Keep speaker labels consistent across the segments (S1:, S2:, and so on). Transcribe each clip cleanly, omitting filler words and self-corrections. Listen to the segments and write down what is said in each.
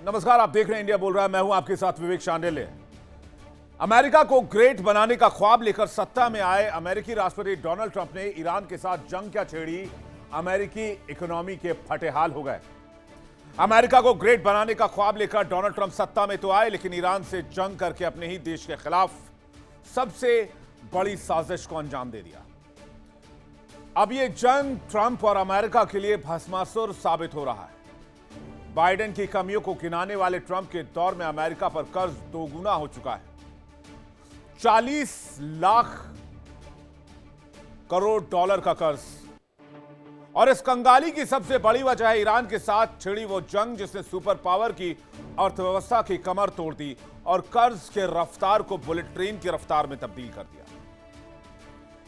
S1: नमस्कार, आप देख रहे हैं इंडिया बोल रहा है। मैं हूं आपके साथ विवेक शांडिल्य। अमेरिका को ग्रेट बनाने का ख्वाब लेकर सत्ता में आए अमेरिकी राष्ट्रपति डोनाल्ड ट्रंप ने ईरान के साथ जंग क्या छेड़ी, अमेरिकी इकोनॉमी के फटे हाल हो गए। अमेरिका को ग्रेट बनाने का ख्वाब लेकर डोनाल्ड ट्रंप सत्ता में तो आए, लेकिन ईरान से जंग करके अपने ही देश के खिलाफ सबसे बड़ी साजिश को अंजाम दे दिया। अब यह जंग ट्रंप और अमेरिका के लिए भस्मासुर साबित हो रहा है। बाइडेन की कमियों को गिनाने वाले ट्रंप के दौर में अमेरिका पर कर्ज दोगुना हो चुका है। 40 लाख करोड़ डॉलर का कर्ज। और इस कंगाली की सबसे बड़ी वजह है ईरान के साथ छिड़ी वो जंग जिसने सुपर पावर की अर्थव्यवस्था की कमर तोड़ दी और कर्ज के रफ्तार को बुलेट ट्रेन की रफ्तार में तब्दील कर दिया।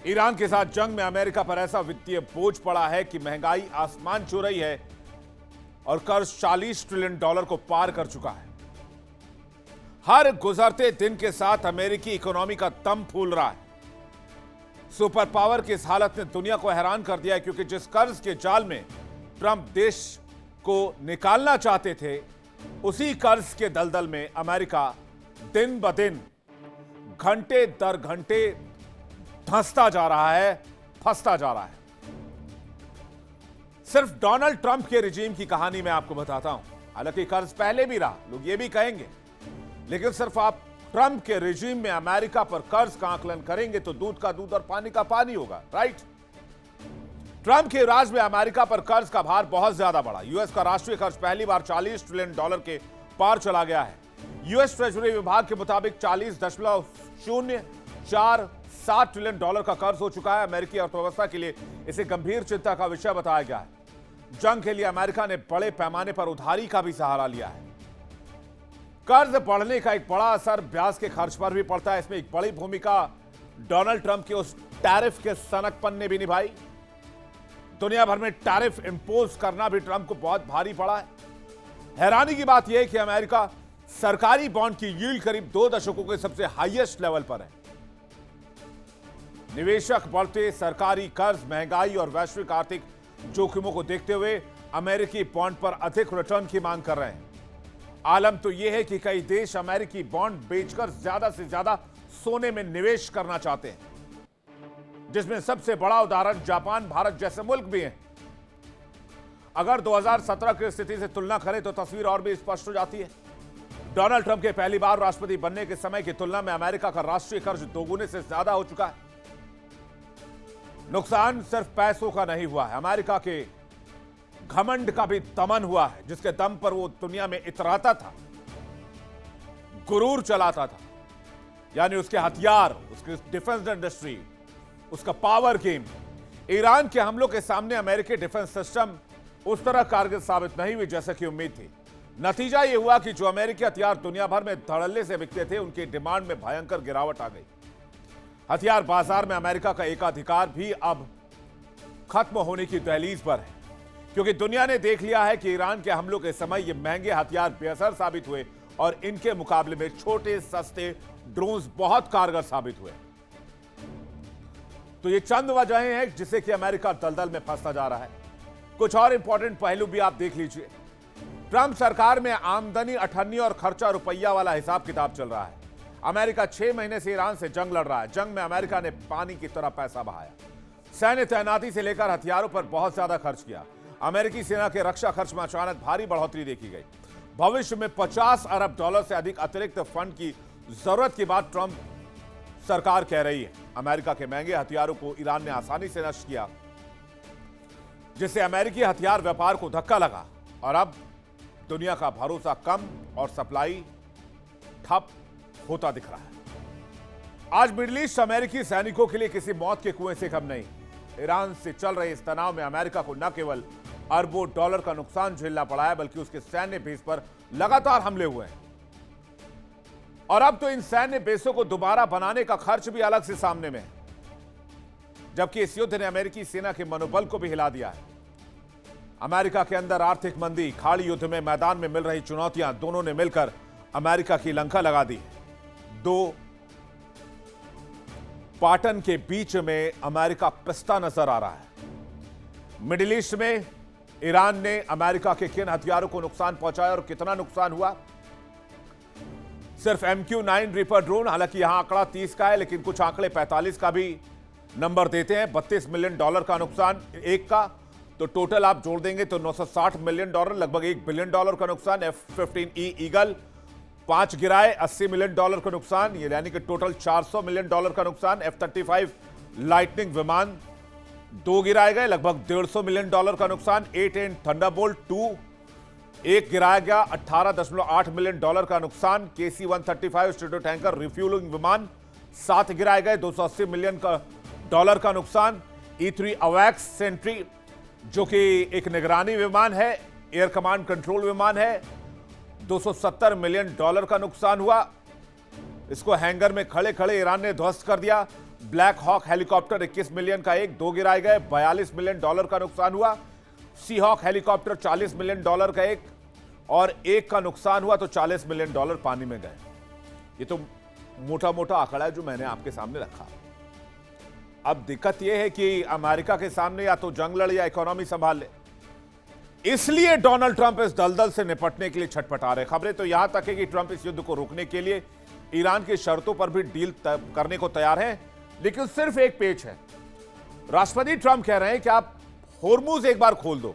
S1: ईरान के साथ जंग में अमेरिका पर ऐसा वित्तीय बोझ पड़ा है कि महंगाई आसमान छू रही है और कर्ज 40 ट्रिलियन डॉलर को पार कर चुका है। हर गुजरते दिन के साथ अमेरिकी इकोनॉमी का दम फूल रहा है। सुपर पावर की इस हालत ने दुनिया को हैरान कर दिया है, क्योंकि जिस कर्ज के जाल में ट्रंप देश को निकालना चाहते थे, उसी कर्ज के दलदल में अमेरिका दिन ब दिन, घंटे दर घंटे धंसता जा रहा है, फंसता जा रहा है। सिर्फ डोनाल्ड ट्रंप के रिजीम की कहानी मैं आपको बताता हूं। हालांकि कर्ज पहले भी रहा, लोग ये भी कहेंगे, लेकिन सिर्फ आप ट्रंप के रिजीम में अमेरिका पर कर्ज का आकलन करेंगे तो दूध का दूध और पानी का पानी होगा, राइट? ट्रंप के राज में अमेरिका पर कर्ज का भार बहुत ज्यादा बढ़ा। यूएस का राष्ट्रीय कर्ज पहली बार 40 ट्रिलियन डॉलर के पार चला गया है। यूएस ट्रेजरी विभाग के मुताबिक 40.447 ट्रिलियन डॉलर का कर्ज हो चुका है। अमेरिकी अर्थव्यवस्था के लिए इसे गंभीर चिंता का विषय बताया गया है। जंग के लिए अमेरिका ने बड़े पैमाने पर उधारी का भी सहारा लिया है। कर्ज बढ़ने का एक बड़ा असर ब्याज के खर्च पर भी पड़ता है। इसमें एक बड़ी भूमिका डोनाल्ड ट्रंप के उस टैरिफ के सनकपन ने भी निभाई। दुनिया भर में टैरिफ इंपोज करना भी ट्रंप को बहुत भारी पड़ा है। हैरानी की बात यह है कि अमेरिका सरकारी बॉन्ड की यील्ड करीब 2 दशकों के सबसे हाईएस्ट लेवल पर है। निवेशक बढ़ते सरकारी कर्ज, महंगाई और वैश्विक आर्थिक जोखिमों को देखते हुए अमेरिकी बॉन्ड पर अधिक रिटर्न की मांग कर रहे हैं। आलम तो यह है कि कई देश अमेरिकी बॉन्ड बेचकर ज्यादा से ज्यादा सोने में निवेश करना चाहते हैं, जिसमें सबसे बड़ा उदाहरण जापान, भारत जैसे मुल्क भी हैं। अगर 2017 की स्थिति से तुलना करें तो तस्वीर और भी स्पष्ट हो जाती है। डोनाल्ड ट्रंप के पहली बार राष्ट्रपति बनने के समय की तुलना में अमेरिका का राष्ट्रीय कर्ज दोगुने से ज्यादा हो चुका है। नुकसान सिर्फ पैसों का नहीं हुआ है, अमेरिका के घमंड का भी दमन हुआ है, जिसके दम पर वो दुनिया में इतराता था, गुरूर चलाता था। यानी उसके हथियार, उसकी डिफेंस इंडस्ट्री, उसका पावर गेम। ईरान के हमलों के सामने अमेरिकी डिफेंस सिस्टम उस तरह कारगर साबित नहीं हुई जैसा कि उम्मीद थी। नतीजा यह हुआ कि जो अमेरिकी हथियार दुनिया भर में धड़ल्ले से बिकते थे, उनकी डिमांड में भयंकर गिरावट आ गई। हथियार बाजार में अमेरिका का एकाधिकार भी अब खत्म होने की दहलीज पर है, क्योंकि दुनिया ने देख लिया है कि ईरान के हमलों के समय ये महंगे हथियार बेअसर साबित हुए और इनके मुकाबले में छोटे सस्ते ड्रोन्स बहुत कारगर साबित हुए। तो ये चंद वजहें हैं जिससे कि अमेरिका दलदल में फंसता जा रहा है। कुछ और इंपॉर्टेंट पहलू भी आप देख लीजिए। ट्रंप सरकार में आमदनी अठन्नी और खर्चा रुपया वाला हिसाब किताब चल रहा है। अमेरिका 6 महीने से ईरान से जंग लड़ रहा है। जंग में अमेरिका ने पानी की तरह पैसा बहाया। सैन्य तैनाती से लेकर हथियारों पर बहुत ज्यादा खर्च किया। अमेरिकी सेना के रक्षा खर्च में अचानक भारी बढ़ोतरी देखी गई। भविष्य में 50 अरब डॉलर से अधिक अतिरिक्त फंड की जरूरत की बात ट्रंप सरकार कह रही है। अमेरिका के महंगे हथियारों को ईरान ने आसानी से नष्ट किया, जिससे अमेरिकी हथियार व्यापार को धक्का लगा और अब दुनिया का भरोसा कम और सप्लाई ठप होता दिख रहा है। आज मिडिल ईस्ट अमेरिकी सैनिकों के लिए किसी मौत के कुएं से कम नहीं। ईरान से चल रहे इस तनाव में अमेरिका को न केवल अरबों डॉलर का नुकसान झेलना पड़ा है, बल्कि उसके सैन्य बेस पर लगातार हमले हुए हैं। और अब तो इन सैन्य बेसों को दोबारा बनाने का खर्च भी अलग से सामने में है, जबकि इस युद्ध ने अमेरिकी सेना के मनोबल को भी हिला दिया है। अमेरिका के अंदर आर्थिक मंदी, खाड़ी युद्ध में मैदान में मिल रही चुनौतियां, दोनों ने मिलकर अमेरिका की लंका लगा दी है। दो पाटन के बीच में अमेरिका पिसता नजर आ रहा है। मिडिल ईस्ट में ईरान ने अमेरिका के किन हथियारों को नुकसान पहुंचाया और कितना नुकसान हुआ? सिर्फ MQ-9 रीपर ड्रोन, हालांकि यहां आंकड़ा 30 का है, लेकिन कुछ आंकड़े 45 का भी नंबर देते हैं। $32 मिलियन का नुकसान एक का, तो टोटल आप जोड़ देंगे तो $960 मिलियन, लगभग $1 बिलियन का नुकसान। F-15E ईगल 5 गिराए, $80 मिलियन का नुकसान, ये यानी कि टोटल $400 मिलियन का नुकसान। F-35 लाइटनिंग विमान 2 गिराए गए, लगभग $150 मिलियन का नुकसान। A-10 थंडरबोल्ट 2 एक गिराया गया, $18.8 मिलियन का नुकसान। KC-135 स्ट्रेटो टैंकर रिफ्यूलिंग विमान 7 गिराए गए, $280 मिलियन का नुकसान। E-3 अवैक्स सेंट्री जो कि एक निगरानी विमान है, एयर कमांड कंट्रोल विमान है, $270 मिलियन का नुकसान हुआ। इसको हैंगर में खड़े खड़े ईरान ने ध्वस्त कर दिया। ब्लैक हॉक हेलीकॉप्टर 21 मिलियन का एक, 2 गिराए गए, $42 मिलियन का नुकसान हुआ। सी हॉक हेलीकॉप्टर 40 मिलियन का एक, और एक का नुकसान हुआ, तो $40 मिलियन पानी में गए। ये तो मोटा मोटा आंकड़ा है जो मैंने आपके सामने रखा। अब दिक्कत यह है कि अमेरिका के सामने या तो जंग लड़ या इकोनॉमी संभाल ले, इसलिए डोनाल्ड ट्रंप इस दलदल से निपटने के लिए छटपटा रहे। खबरें तो यहां तक है कि ट्रंप इस युद्ध को रोकने के लिए ईरान की शर्तों पर भी डील करने को तैयार हैं, लेकिन सिर्फ एक पेच है। राष्ट्रपति ट्रंप कह रहे हैं कि आप होर्मुज एक बार खोल दो,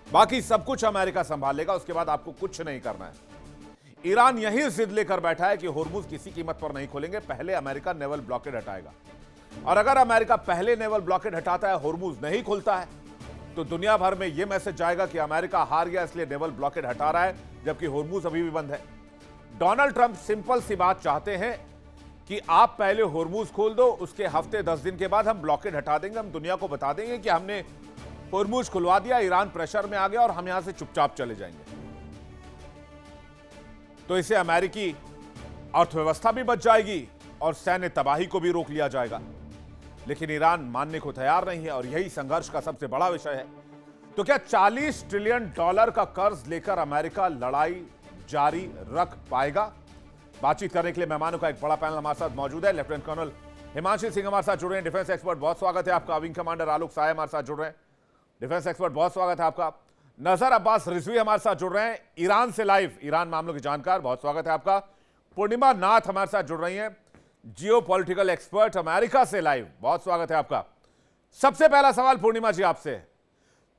S1: बाकी सब कुछ अमेरिका संभालेगा, उसके बाद आपको कुछ नहीं करना है। ईरान यही जिद लेकर बैठा है कि होर्मुज किसी कीमत पर नहीं खोलेंगे, पहले अमेरिका नेवल ब्लॉकेड हटाएगा। और अगर अमेरिका पहले नेवल ब्लॉकेड हटाता है, होर्मुज नहीं खुलता है, तो दुनिया भर में यह मैसेज जाएगा कि अमेरिका हार गया, इसलिए नेवल ब्लॉकेड हटा रहा है, जबकि होर्मुज अभी भी बंद है। डोनाल्ड ट्रंप सिंपल सी बात चाहते हैं कि आप पहले होर्मुज खोल दो, उसके हफ्ते 10 दिन के बाद हम ब्लॉकेड हटा देंगे, हम दुनिया को बता देंगे कि हमने होर्मुज खुलवा दिया, ईरान प्रेशर में आ गया और हम यहां से चुपचाप चले जाएंगे। तो इससे अमेरिकी अर्थव्यवस्था भी बच जाएगी और सैन्य तबाही को भी रोक लिया जाएगा। लेकिन ईरान मानने को तैयार नहीं है और यही संघर्ष का सबसे बड़ा विषय है। तो क्या $40 ट्रिलियन का कर्ज लेकर अमेरिका लड़ाई जारी रख पाएगा? बातचीत करने के लिए मेहमानों का एक बड़ा पैनल हमारे साथ मौजूद है। लेफ्टिनेंट कर्नल हिमांशु सिंह हमारे साथ जुड़ रहे हैं, डिफेंस एक्सपर्ट, बहुत स्वागत है आपका। विंग कमांडर आलोक साय हमारे साथ जुड़ रहे हैं, डिफेंस एक्सपर्ट, बहुत स्वागत है आपका। नजर अब्बास रिजवी हमारे साथ जुड़ रहे हैं, ईरान से लाइव, ईरान मामलों के जानकार, बहुत स्वागत है आपका। पूर्णिमा नाथ हमारे साथ जुड़ रही हैं, जियो पॉलिटिकल एक्सपर्ट, अमेरिका से लाइव, बहुत स्वागत है आपका। सबसे पहला सवाल पूर्णिमा जी आपसे,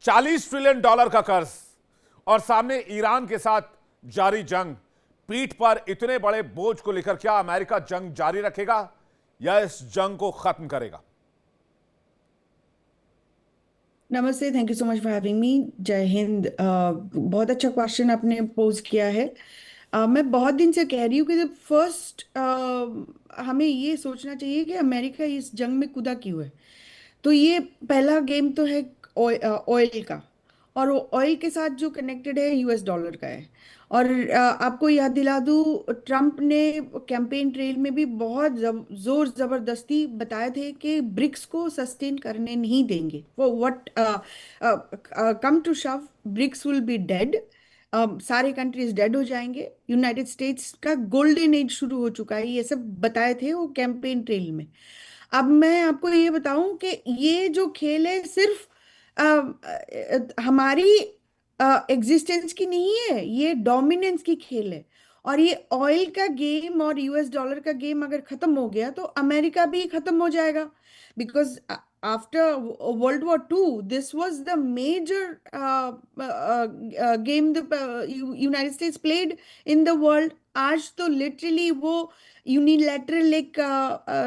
S1: $40 ट्रिलियन का कर्ज और सामने ईरान के साथ जारी जंग, पीठ पर इतने बड़े बोझ को लेकर क्या अमेरिका जंग जारी रखेगा या इस जंग को खत्म करेगा?
S2: नमस्ते, thank you so much for having me. जय हिंद। बहुत अच्छा क्वेश्चन आपने पोज किया है। मैं बहुत दिन से कह रही हूँ कि फर्स्ट हमें ये सोचना चाहिए कि अमेरिका इस जंग में कूदा क्यों है। तो ये पहला गेम तो है ऑयल का, और वो ऑयल के साथ जो कनेक्टेड है यूएस डॉलर का है। और आपको याद दिला दूँ, ट्रंप ने कैंपेन ट्रेल में भी बहुत जोर ज़बरदस्ती बताए थे कि ब्रिक्स को सस्टेन करने नहीं देंगे। वो what come to shove, BRICS will be dead. सारे कंट्रीज डेड हो जाएंगे, यूनाइटेड स्टेट्स का गोल्डन एज शुरू हो चुका है, ये सब बताए थे वो कैंपेन ट्रेल में। अब मैं आपको ये बताऊं कि ये जो खेल है सिर्फ हमारी एग्जिस्टेंस की नहीं है, ये डोमिनेंस की खेल है। और ये ऑयल का गेम और यूएस डॉलर का गेम अगर खत्म हो गया तो अमेरिका भी खत्म हो जाएगा। Because after World War two this was the major game the United States played in the world. आज तो लिटरली वो यूनिलैटरल एक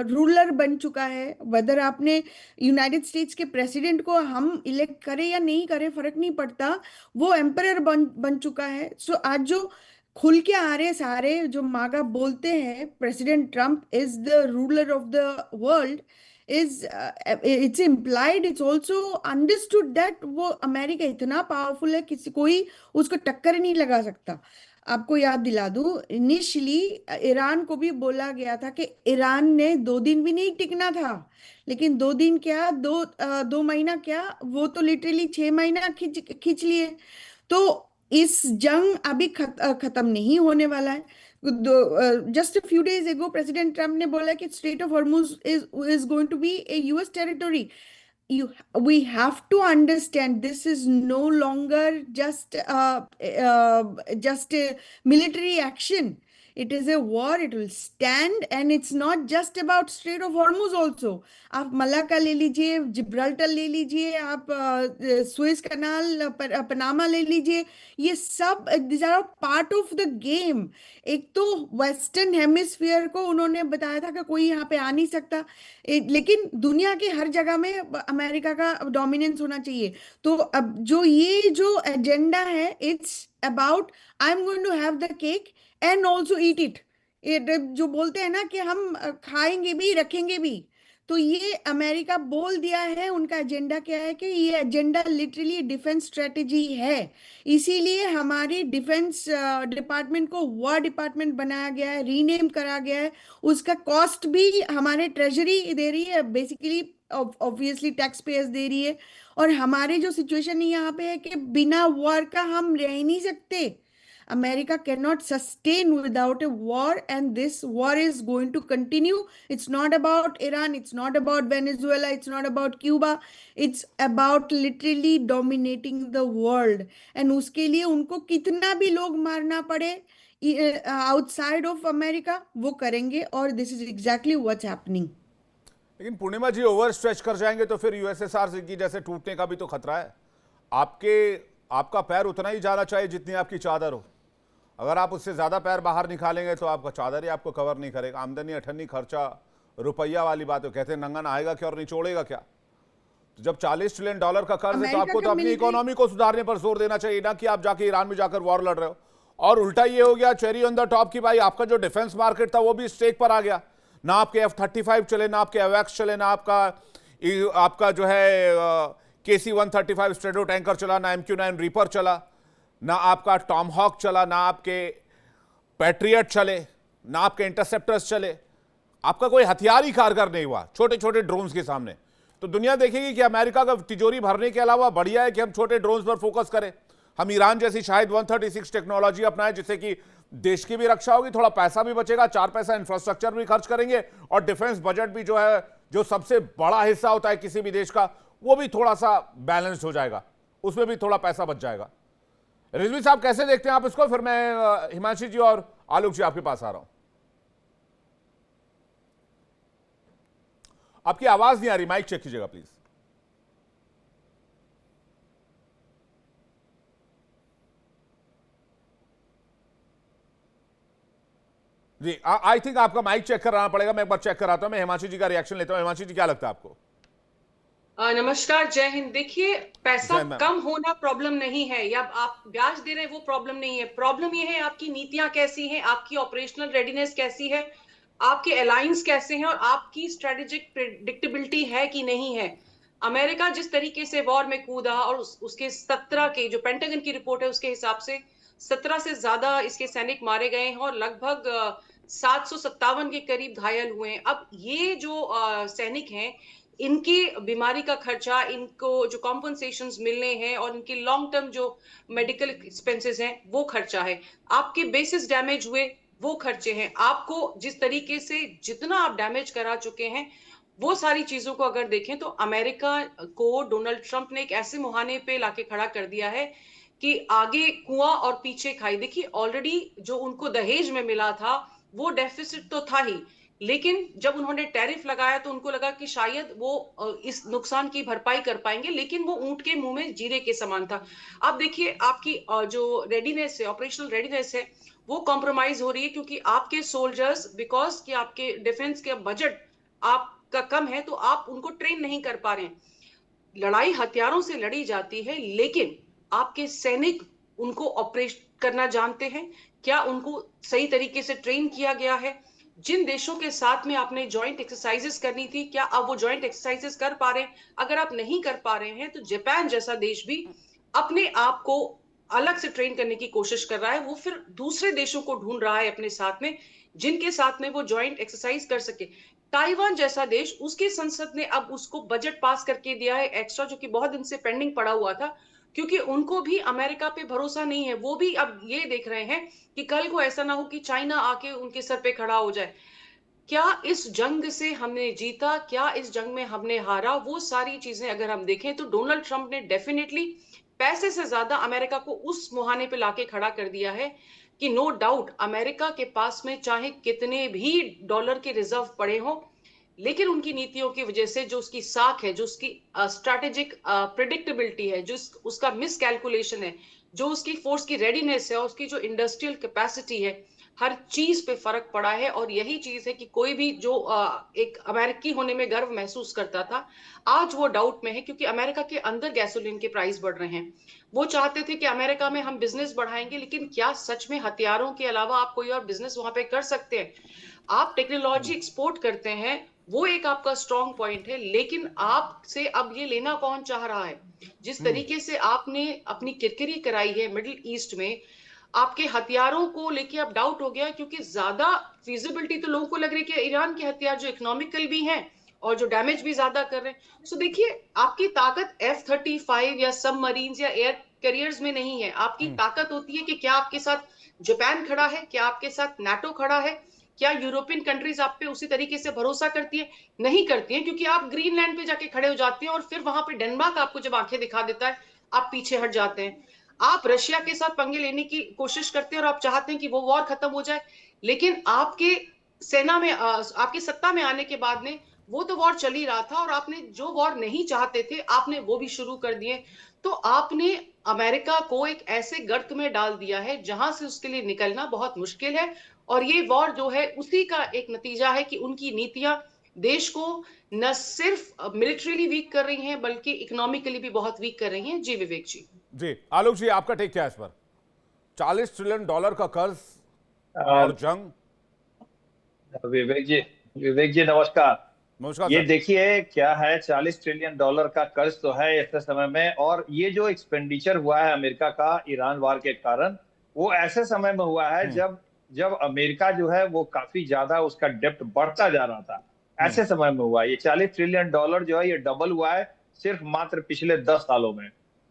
S2: रूलर बन चुका है। वेदर आपने यूनाइटेड स्टेट्स के प्रेसिडेंट को हम इलेक्ट करें या नहीं करें फर्क नहीं पड़ता, वो एम्परर बन चुका है। सो आज जो खुल के आ रहे सारे जो मागा बोलते हैं president Trump is the ruler of the world, is it's implied, it's also understood that वो अमेरिका इतना पावरफुल है किसी कोई उसको टक्कर नहीं लगा सकता। आपको याद दिला दूं, इनिशियली ईरान को भी बोला गया था कि ईरान ने 2 दिन भी नहीं टिकना था, लेकिन 2 दिन क्या, 2 महीना क्या, वो तो लिटरली 6 महीना खींच लिए। तो इस जंग अभी खत्म नहीं होने वाला है। Just few days ago president Trump ने बोला कि strait of Hormuz is going to be a US territory. you we have to understand this is no longer just a military action. It is a war. It will stand, and it's not just about Strait of Hormuz also. आप Malacca ले लीजिए, Gibraltar ले लीजिए, आप Suez कनाल, Panama ले लीजिए, ये सब these are part of the game. एक तो वेस्टर्न हेमिस्फीयर को उन्होंने बताया था कि कोई यहाँ पे आ नहीं सकता, लेकिन दुनिया के हर जगह में अमेरिका का डोमिनेंस होना चाहिए। तो अब जो एजेंडा है, it's about I am going to have the cake and also eat it. जो बोलते हैं ना कि हम खाएंगे भी रखेंगे भी, तो ये अमेरिका बोल दिया है। उनका एजेंडा क्या है कि ये एजेंडा लिटरली डिफेंस स्ट्रेटेजी है। इसीलिए हमारी डिफेंस डिपार्टमेंट को वॉर डिपार्टमेंट बनाया गया है, रीनेम करा गया है। उसका कॉस्ट भी हमारे ट्रेजरी दे रही है, बेसिकली ऑब्वियसली टैक्स पेयर्स दे रही है। और हमारे जो सिचुएशन यहाँ पे है कि बिना वॉर का हम रह ही नहीं सकते। America cannot sustain without a war, and this war is going to continue. It's not about Iran, it's not about Venezuela, it's not about Cuba, it's about literally dominating the world. And उसके लिए उनको कितना भी लोग मारना पड़े outside of America, वो करेंगे। और this is exactly what's happening.
S1: लेकिन पूर्णिमा जी, ओवर स्ट्रेच कर जाएंगे तो फिर यूएसएसआर की जैसे टूटने का भी तो खतरा है। आपका पैर उतना ही जाना चाहिए जितनी आपकी चादर हो। अगर आप उससे ज्यादा पैर बाहर निकालेंगे तो आपका चादर ही आपको कवर नहीं करेगा। आमदनी, अठन्नी, खर्चा, रुपया वाली बात है। कहते हैं नंगा नहाएगा क्या और निचोड़ेगा क्या। तो जब $40 ट्रिलियन का कर्ज है तो आपको तो अपनी इकोनॉमी को सुधारने पर जोर देना चाहिए, ना कि आप जाके ईरान में जाकर वॉर लड़ रहे हो। और उल्टा ये हो गया चेरी ऑन द टॉप की भाई आपका जो डिफेंस मार्केट था वो भी स्टेक पर आ गया। ना आपके F-35 चले, ना आपके एवैक्स चले, ना आपका जो है KC-135 स्ट्रेडो टैंकर चला, ना MQ-9 रीपर चला, ना आपका टॉमहॉक चला, ना आपके पैट्रियट चले, ना आपके इंटरसेप्टर्स चले। आपका कोई हथियार ही कारगर नहीं हुआ छोटे छोटे ड्रोन्स के सामने। तो दुनिया देखेगी कि अमेरिका का तिजोरी भरने के अलावा बढ़िया है कि हम छोटे ड्रोन्स पर फोकस करें। हम ईरान जैसी शायद 136 टेक्नोलॉजी अपनाएं, जिससे कि देश की भी रक्षा होगी, थोड़ा पैसा भी बचेगा, 4 पैसा इंफ्रास्ट्रक्चर भी खर्च करेंगे, और डिफेंस बजट भी जो है, जो सबसे बड़ा हिस्सा होता है किसी भी देश का, वो भी थोड़ा सा बैलेंस्ड हो जाएगा, उसमें भी थोड़ा पैसा बच जाएगा। रिजवी साहब, कैसे देखते हैं आप इसको? फिर मैं हिमांशी जी और आलोक जी आपके पास आ रहा हूं। आपकी आवाज नहीं आ रही, माइक चेक कीजिएगा प्लीज। जी, आई थिंक आपका माइक चेक कराना पड़ेगा। मैं एक बार चेक कराता हूं। मैं हिमांशी जी का रिएक्शन लेता हूं। हिमांशी जी, क्या लगता है आपको?
S3: नमस्कार, जय हिंद। देखिए, पैसा कम होना प्रॉब्लम नहीं है, या आप ब्याज दे रहे हैं वो प्रॉब्लम नहीं है। प्रॉब्लम ये है आपकी नीतियां कैसी हैं, आपकी ऑपरेशनल रेडीनेस कैसी है, आपके अलायंस कैसे हैं, और आपकी स्ट्रेटेजिक प्रेडिक्टेबिलिटी है कि नहीं है। अमेरिका जिस तरीके से वॉर में कूदा, और उसके 17 के जो पेंटागन की रिपोर्ट है उसके हिसाब से 17 से ज्यादा इसके सैनिक मारे गए हैं, और लगभग 757 के करीब घायल हुए हैं। अब ये जो सैनिक हैं, इनकी बीमारी का खर्चा, इनको जो कॉम्पनसेशंस मिलने हैं, और इनकी लॉन्ग टर्म जो मेडिकल एक्सपेंसेस हैं, वो खर्चा है। आपके बेसिस डैमेज हुए, वो खर्चे हैं। आपको जिस तरीके से जितना आप डैमेज करा चुके हैं, वो सारी चीजों को अगर देखें तो अमेरिका को डोनाल्ड ट्रंप ने एक ऐसे मुहाने पे लाके खड़ा कर दिया है कि आगे कुआं और पीछे खाई। देखिए, ऑलरेडी जो उनको दहेज में मिला था वो डेफिसिट तो था ही, लेकिन जब उन्होंने टैरिफ लगाया तो उनको लगा कि शायद वो इस नुकसान की भरपाई कर पाएंगे, लेकिन वो ऊंट के मुंह में जीरे के समान था। अब देखिए, आपकी जो रेडीनेस है, ऑपरेशनल रेडीनेस है, वो कॉम्प्रोमाइज हो रही है, क्योंकि आपके सोल्जर्स, बिकॉज कि आपके डिफेंस के बजट आपका कम है, तो आप उनको ट्रेन नहीं कर पा रहे हैं। लड़ाई हथियारों से लड़ी जाती है, लेकिन आपके सैनिक उनको ऑपरेट करना जानते हैं क्या? उनको सही तरीके से ट्रेन किया गया है? जिन देशों के साथ में आपने जॉइंट एक्सरसाइजेस करनी थी, क्या अब वो जॉइंट एक्सरसाइजेस कर पा रहे हैं? अगर आप नहीं कर पा रहे हैं, तो जापान जैसा देश भी अपने आप को अलग से ट्रेन करने की कोशिश कर रहा है। वो फिर दूसरे देशों को ढूंढ रहा है अपने साथ में, जिनके साथ में वो जॉइंट एक्सरसाइज कर सके। ताइवान जैसा देश, उसकी संसद ने अब उसको बजट पास करके दिया है एक्स्ट्रा, जो कि बहुत दिन से पेंडिंग पड़ा हुआ था, क्योंकि उनको भी अमेरिका पे भरोसा नहीं है। वो भी अब ये देख रहे हैं कि कल को ऐसा ना हो कि चाइना आके उनके सर पे खड़ा हो जाए। क्या इस जंग से हमने जीता, क्या इस जंग में हमने हारा, वो सारी चीजें अगर हम देखें तो डोनाल्ड ट्रंप ने डेफिनेटली पैसे से ज्यादा अमेरिका को उस मुहाने पे लाके खड़ा कर दिया है कि नो डाउट अमेरिका के पास में चाहे कितने भी डॉलर के रिजर्व पड़े हों, लेकिन उनकी नीतियों की वजह से जो उसकी साख है, जो उसकी स्ट्रैटेजिक प्रिडिक्टेबिलिटी है, जो उसका मिस कैलकुलेशन है, जो उसकी फोर्स की रेडीनेस है और उसकी जो इंडस्ट्रियल कैपेसिटी है, हर चीज पे फर्क पड़ा है। और यही चीज है कि कोई भी जो एक अमेरिकी होने में गर्व महसूस करता था, आज वो डाउट में है, क्योंकि अमेरिका के अंदर गैसोलीन के प्राइस बढ़ रहे हैं। वो चाहते थे कि अमेरिका में हम बिजनेस बढ़ाएंगे, लेकिन क्या सच में हथियारों के अलावा आप कोई और बिजनेस वहां पे कर सकते हैं? आप टेक्नोलॉजी एक्सपोर्ट करते हैं, वो एक आपका स्ट्रॉन्ग पॉइंट है, लेकिन आपसे अब ये लेना कौन चाह रहा है? जिस तरीके से आपने अपनी किरकिरी कराई है मिडिल ईस्ट में, आपके हथियारों को लेके अब डाउट हो गया, क्योंकि ज्यादा फिजिबिलिटी तो लोगों को लग रही है कि ईरान के हथियार जो इकोनॉमिकल भी हैं और जो डैमेज भी ज्यादा कर रहे हैं। सो देखिए, आपकी ताकत F-35 या सबमरीन्स या एयर कैरियर्स में नहीं है। आपकी ताकत होती है कि क्या आपके साथ जापान खड़ा है, क्या आपके साथ नाटो खड़ा है, क्या यूरोपियन कंट्रीज आप पे उसी तरीके से भरोसा करती है? नहीं करती हैं, क्योंकि आप ग्रीनलैंड पे जाके खड़े हो जाते हैं और फिर वहां पे डेनमार्क आपको जब आंखें दिखा देता है, आप पीछे हट जाते हैं। आप रशिया के साथ पंगे लेने की कोशिश करते हैं और आप चाहते हैं कि वो वॉर खत्म हो जाए, लेकिन आपके सेना में आपकी सत्ता में आने के बाद में वो तो वॉर चल ही रहा था, और आपने जो वॉर नहीं चाहते थे आपने वो भी शुरू कर दिए। तो आपने अमेरिका को एक ऐसे गर्त में डाल दिया है जहां से उसके लिए निकलना बहुत मुश्किल है। और ये वॉर जो है उसी का एक नतीजा है कि उनकी नीतियां देश को न सिर्फ मिलिट्रीली वीक कर रही हैं, बल्कि इकोनॉमिकली भी बहुत वीक कर रही हैं। जी विवेक जी।
S1: जी आलोक जी, आपका टेक क्या है इस पर? 40 ट्रिलियन डॉलर का कर्ज और जंग।
S4: विवेक जी नमस्कार।
S1: नमस्कार
S4: ये
S1: सर।
S4: देखिए क्या है, 40 ट्रिलियन डॉलर का कर्ज तो है ऐसे समय में, और ये जो एक्सपेंडिचर हुआ है अमेरिका का ईरान वार के कारण, वो ऐसे समय में हुआ है जब जब अमेरिका जो है वो काफी ज्यादा उसका डेप्ट बढ़ता जा रहा था। ऐसे समय में हुआ ये 40 ट्रिलियन डॉलर जो है ये डबल हुआ है सिर्फ मात्र पिछले 10 सालों में,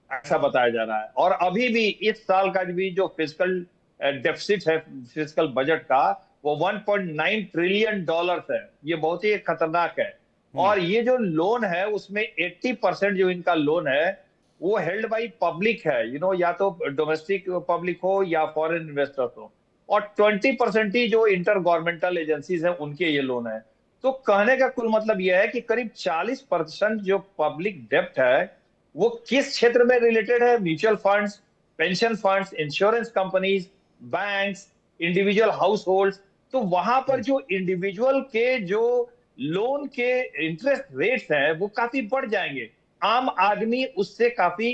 S4: ऐसा बताया जा रहा है। और अभी भी इस साल का भी जो फिजिकल डेफिसिट है फिजिकल बजट का, वो 1.9 ट्रिलियन डॉलर है। ये बहुत ही खतरनाक है। और ये जो लोन है उसमें 80% जो इनका लोन है वो हेल्ड बाई पब्लिक है, या तो डोमेस्टिक पब्लिक हो या फॉरेन इन्वेस्टर्स हो, और 20% ही जो इंटर गवर्नमेंटल एजेंसीज हैं उनके ये लोन है। तो कहने का कुल मतलब यह है कि करीब 40% जो पब्लिक डेप्ट है वो किस क्षेत्र में रिलेटेड है? Mutual funds, pension funds, insurance companies, banks, individual house hold. तो वहां पर जो इंडिविजुअल के जो लोन के इंटरेस्ट रेट्स हैं वो काफी बढ़ जाएंगे। आम आदमी उससे काफी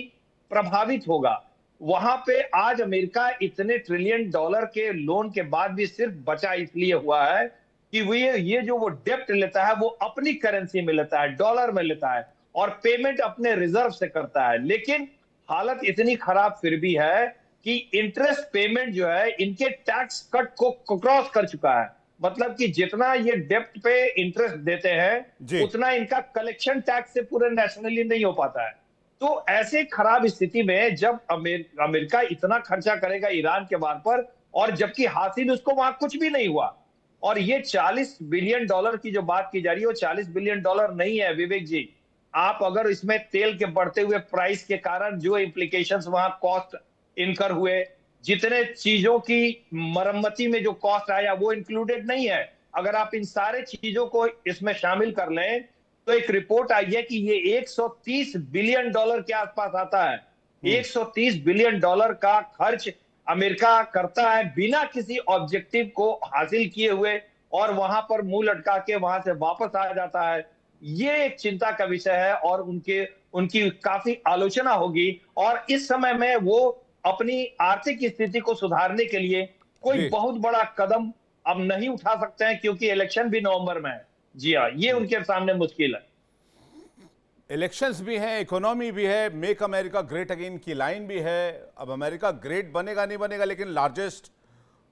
S4: प्रभावित होगा। वहां पे आज अमेरिका इतने ट्रिलियन डॉलर के लोन के बाद भी सिर्फ बचा इसलिए हुआ है कि वो ये जो वो डेप्ट लेता है वो अपनी करेंसी में लेता है, डॉलर में लेता है, और पेमेंट अपने रिजर्व से करता है। लेकिन हालत इतनी खराब फिर भी है कि इंटरेस्ट पेमेंट जो है इनके टैक्स कट को क्रॉस कर चुका है। मतलब कि जितना ये डेप्ट पे इंटरेस्ट देते हैं उतना इनका कलेक्शन टैक्स से पूरे नेशनली नहीं हो पाता है। तो ऐसे खराब स्थिति में जब अमेरिका इतना खर्चा करेगा ईरान के वार पर, और जबकि हासिल उसको वहां कुछ भी नहीं हुआ, और ये 40 बिलियन डॉलर की जो बात की जा रही है वो 40 बिलियन डॉलर नहीं है विवेक जी। आप अगर इसमें तेल के बढ़ते हुए प्राइस के कारण जो इम्प्लीकेशंस वहां कॉस्ट इनकर हुए, जितने चीजों की मरम्मती में जो कॉस्ट आया वो इंक्लूडेड नहीं है। अगर आप इन सारे चीजों को इसमें शामिल कर लें तो एक रिपोर्ट आई है कि ये 130 बिलियन डॉलर के आसपास आता है। 130 बिलियन डॉलर का खर्च अमेरिका करता है बिना किसी ऑब्जेक्टिव को हासिल किए हुए, और वहां पर मुंह लटका के वहां से वापस आ जाता है। ये एक चिंता का विषय है और उनकी काफी आलोचना होगी। और इस समय में वो अपनी आर्थिक स्थिति को सुधारने के लिए कोई बहुत बड़ा कदम अब नहीं उठा सकते हैं, क्योंकि इलेक्शन भी नवंबर में है। जी हाँ, ये उनके सामने मुश्किल है।
S1: इलेक्शंस भी हैं, इकोनॉमी भी है, मेक अमेरिका ग्रेट अगेन की लाइन भी है। अब अमेरिका ग्रेट बनेगा नहीं बनेगा, लेकिन लार्जेस्ट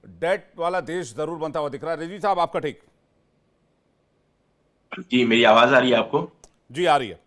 S1: डेट वाला देश जरूर बनता हुआ दिख रहा है। रिजी साहब, आपका ठीक?
S5: जी, मेरी आवाज आ रही है आपको?
S1: जी आ रही है।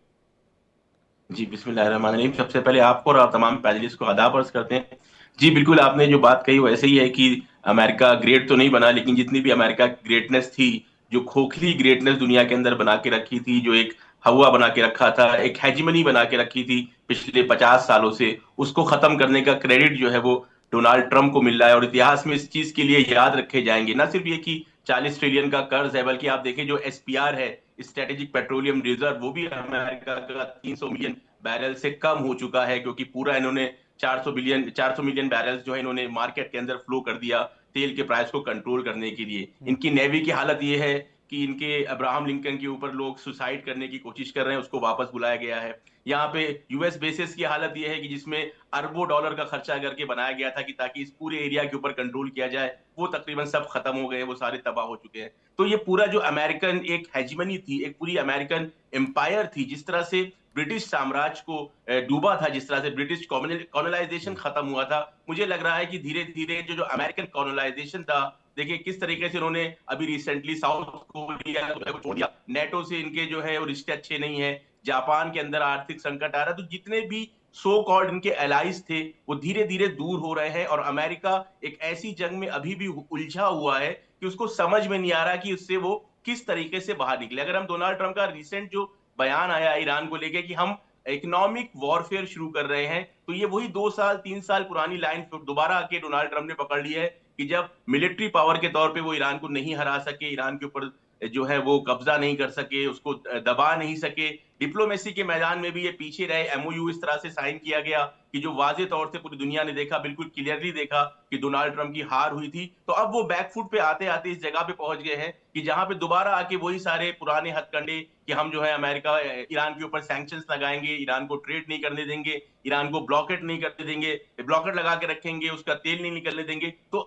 S5: जी, बिस्मिल्लाहिर्रहमानिर्रहीम। सबसे पहले आपको और तमाम पैनलिस्ट को आदाब अर्ज करते हैं। जी बिल्कुल, आपने जो बात कही वो ऐसे ही है कि अमेरिका ग्रेट तो नहीं बना, लेकिन जितनी भी अमेरिका ग्रेटनेस थी जो खोखली ग्रेटनेस दुनिया के अंदर बना के रखी थी, जो एक हवा बना के रखा था, एक हेजिमनी बना के रखी थी पिछले 50 सालों से, उसको खत्म करने का क्रेडिट जो है वो डोनाल्ड ट्रंप को मिल रहा है। और इतिहास में इस चीज के लिए याद रखे जाएंगे, ना सिर्फ ये कि 40 ट्रिलियन का कर्ज है, बल्कि आप देखें जो SPR है, स्ट्रेटेजिक पेट्रोलियम रिजर्व, वो भी अमेरिका का 300 मिलियन बैरल से कम हो चुका है, क्योंकि पूरा इन्होंने 400 मिलियन बैरल्स जो है इन्होंने मार्केट के अंदर फ्लो कर दिया तेल के प्राइस को कंट्रोल करने के लिए। इनकी नेवी की हालत ये है कि इनके अब्राहम लिंकन के ऊपर लोग सुसाइड करने की कोशिश कर रहे हैं, उसको वापस बुलाया गया है। यहाँ पे US बेसिस की हालत ये है कि जिसमें अरबों डॉलर का खर्चा करके बनाया गया था कि ताकि इस पूरे एरिया के ऊपर कंट्रोल किया जाए, वो तकरीबन सब खत्म हो गए, वो सारे तबाह हो चुके हैं। तो ये पूरा जो अमेरिकन एक हेजिमनी थी, एक पूरी अमेरिकन एम्पायर थी, जिस तरह से ब्रिटिश साम्राज्य को डूबा था, जिस तरह से ब्रिटिश कॉलोनाइजेशन खत्म हुआ था, मुझे लग रहा है कि धीरे धीरे जो अमेरिकन कॉलोनाइजेशन था, देखिए किस तरीके से उन्होंने अभी रिसेंटली साउथ कोरिया को छोड़ दिया, नेटो से इनके जो है वो रिश्ते अच्छे नहीं है, जापान के अंदर आर्थिक संकट आ रहा है, तो जितने भी सो कॉल्ड इनके एलाइज थे वो धीरे धीरे दूर हो रहे हैं। और अमेरिका एक ऐसी जंग में अभी भी उलझा हुआ है कि उसको समझ में नहीं आ रहा कि उससे वो किस तरीके से बाहर निकले। अगर हम डोनाल्ड ट्रंप का रिसेंट जो बयान आया ईरान को लेके कि हम इकोनॉमिक वॉरफेयर शुरू कर रहे हैं, तो ये वही 2 साल 3 साल पुरानी लाइन दोबारा आके डोनाल्ड ट्रंप ने पकड़ ली है कि जब मिलिट्री पावर के तौर पे वो ईरान को नहीं हरा सके, ईरान के ऊपर जो है वो कब्जा नहीं कर सके, उसको दबा नहीं सके, डिप्लोमेसी के मैदान में भी ये पीछे रहे। MOU इस तरह से साइन किया गया कि जो वाजे तौर से पूरी दुनिया ने देखा, बिल्कुल क्लियरली देखा कि डोनाल्ड ट्रंप की हार हुई थी। तो अब वो बैकफुट पे आते आते इस जगह पे पहुंच गए हैं कि जहां पे दोबारा आके वही सारे पुराने हथकंडे कि हम जो है अमेरिका ईरान के ऊपर सैंक्शंस लगाएंगे, ईरान को ट्रेड नहीं करने देंगे, ईरान को ब्लॉकेट नहीं करने देंगे, ब्लॉकेट लगा के रखेंगे, उसका तेल नहीं निकलने देंगे। तो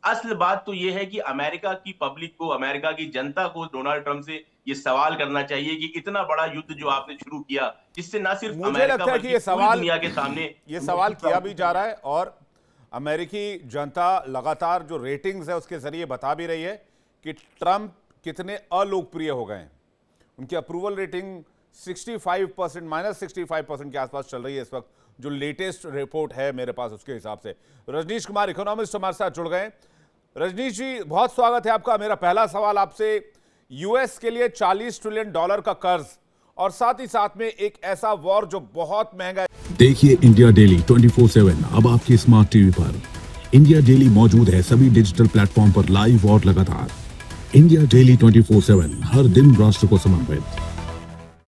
S5: असल बात तो ये है कि अमेरिका की पब्लिक को, अमेरिका की जनता को डोनाल्ड ट्रंप से ये सवाल करना चाहिए कि इतना बड़ा युद्ध जो आपने शुरू किया, जिससे ना सिर्फ
S1: मुझे लगता है कि ये सवाल
S5: दुनिया के सामने
S1: ये सवाल किया भी जा रहा है और अमेरिकी जनता लगातार जो रेटिंग्स है उसके जरिए बता भी रही है कि ट्रंप कितने अलोकप्रिय हो गए हैं। उनकी अप्रूवल रेटिंग 65% -65% के आसपास चल रही है इस वक्त, जो लेटेस्ट रिपोर्ट है मेरे पास उसके हिसाब से। रजनीश कुमार इकोनॉमिस्ट हमारे साथ जुड़ गए। रजनीश जी, बहुत स्वागत है आपका। मेरा पहला सवाल आपसे, US के लिए $40 ट्रिलियन का कर्ज और साथ ही साथ में एक ऐसा वॉर जो बहुत महंगा है।
S6: देखिए इंडिया डेली 24/7 अब आपकी स्मार्ट टीवी पर। इंडिया डेली मौजूद है सभी डिजिटल प्लेटफॉर्म पर लाइव और लगातार। इंडिया डेली 24/7 हर दिन राष्ट्र को समर्पित।